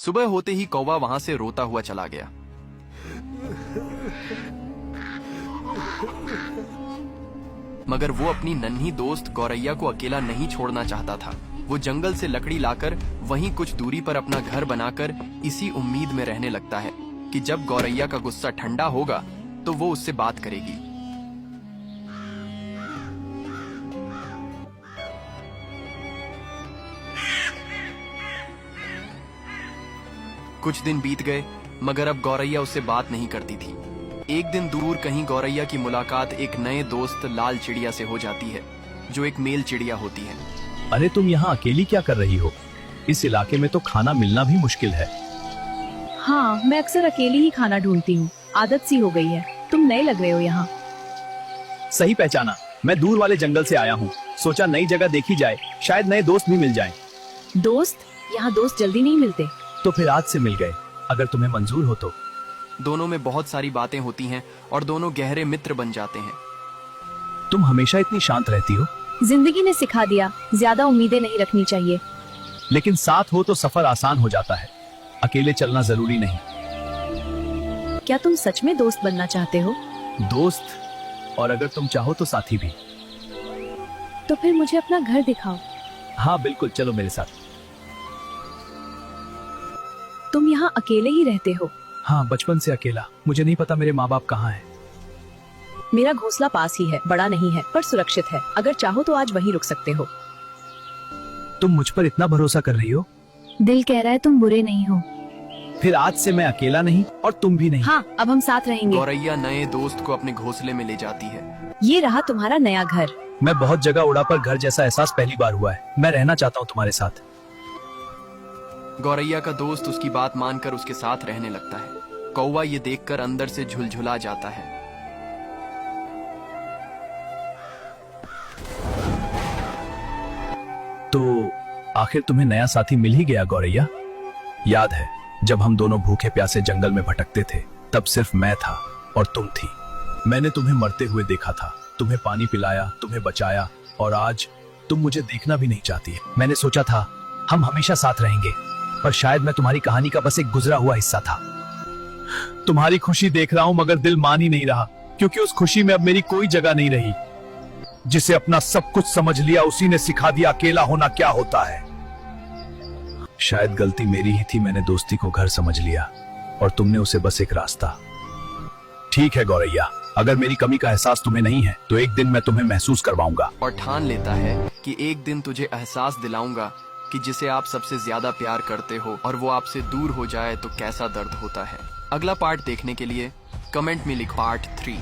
सुबह होते ही कौवा वहां से रोता हुआ चला गया। मगर वो अपनी नन्ही दोस्त गौरैया को अकेला नहीं छोड़ना चाहता था। वो जंगल से लकड़ी लाकर वहीं कुछ दूरी पर अपना घर बनाकर इसी उम्मीद में रहने लगता है कि जब गौरैया का गुस्सा ठंडा होगा तो वो उससे बात करेगी। कुछ दिन बीत गए मगर अब गौरैया उससे बात नहीं करती थी। एक दिन दूर कहीं गौरैया की मुलाकात एक नए दोस्त लाल चिड़िया से हो जाती है, जो एक मेल चिड़िया होती है। अरे तुम यहाँ अकेली क्या कर रही हो? इस इलाके में तो खाना मिलना भी मुश्किल है। हाँ, मैं अक्सर अकेली ही खाना ढूंढती हूँ, आदत सी हो गई है। तुम नए लग रहे हो यहाँ। सही पहचाना, मैं दूर वाले जंगल से आया हूँ। सोचा नई जगह देखी जाए, शायद नए दोस्त भी मिल जाएं। दोस्त? यहाँ दोस्त जल्दी नहीं मिलते। तो फिर आज से मिल गए, अगर तुम्हें मंजूर हो तो। दोनों में बहुत सारी बातें होती हैं और दोनों गहरे मित्र बन जाते हैं। तुम हमेशा इतनी शांत रहती हो। जिंदगी ने सिखा दिया, ज्यादा उम्मीदें नहीं रखनी चाहिए। लेकिन साथ हो तो सफर आसान हो जाता है, अकेले चलना जरूरी नहीं। क्या तुम सच में दोस्त बनना चाहते हो? दोस्त, और अगर तुम चाहो तो साथी भी। तो फिर मुझे अपना घर दिखाओ। हाँ बिल्कुल, चलो मेरे साथ। तुम यहाँ अकेले ही रहते हो? हाँ, बचपन से अकेला। मुझे नहीं पता मेरे माँ बाप कहाँ हैं। मेरा घोंसला पास ही है, बड़ा नहीं है पर सुरक्षित है। अगर चाहो तो आज वहीं रुक सकते हो। तुम मुझ पर इतना भरोसा कर रही हो? दिल कह रहा है तुम बुरे नहीं हो। फिर आज से मैं अकेला नहीं और तुम भी नहीं। हाँ, अब हम साथ रहेंगे। गौरैया नए दोस्त को अपने घोंसले में ले जाती है। ये रहा तुम्हारा नया घर। मैं बहुत जगह उड़ा पर घर जैसा एहसास पहली बार हुआ है। मैं रहना चाहता हूँ तुम्हारे साथ। गौरैया का दोस्त उसकी बात मानकर उसके साथ रहने लगता है। कौवा ये देखकर अंदर से झुलझुला जाता है। तो आखिर तुम्हें नया साथी मिल ही गया गौरैया। याद है जब हम दोनों भूखे प्यासे जंगल में भटकते थे, तब सिर्फ मैं था और तुम थी। मैंने तुम्हें मरते हुए देखा था, तुम्हें पानी पिलाया, तुम्हें बचाया, और आज तुम मुझे देखना भी नहीं चाहती है। मैंने सोचा था हम हमेशा साथ रहेंगे, पर शायद मैं तुम्हारी कहानी का बस एक गुजरा हुआ हिस्सा था। तुम्हारी खुशी देख रहा हूं मगर दिल मान ही नहीं रहा, क्योंकि उस खुशी में अब मेरी कोई जगह नहीं रही। जिसे अपना सब कुछ समझ लिया उसी ने सिखा दिया अकेला होना क्या होता है। शायद गलती मेरी ही थी, मैंने दोस्ती को घर समझ लिया और तुमने उसे बस एक रास्ता। ठीक है गौरैया, अगर मेरी कमी का एहसास तुम्हें नहीं है तो एक दिन मैं तुम्हें महसूस करवाऊंगा। और ठान लेता है कि एक दिन तुझे एहसास दिलाऊंगा कि जिसे आप सबसे ज्यादा प्यार करते हो और वो आपसे दूर हो जाए तो कैसा दर्द होता है। अगला पार्ट देखने के लिए कमेंट में लिखो पार्ट 3।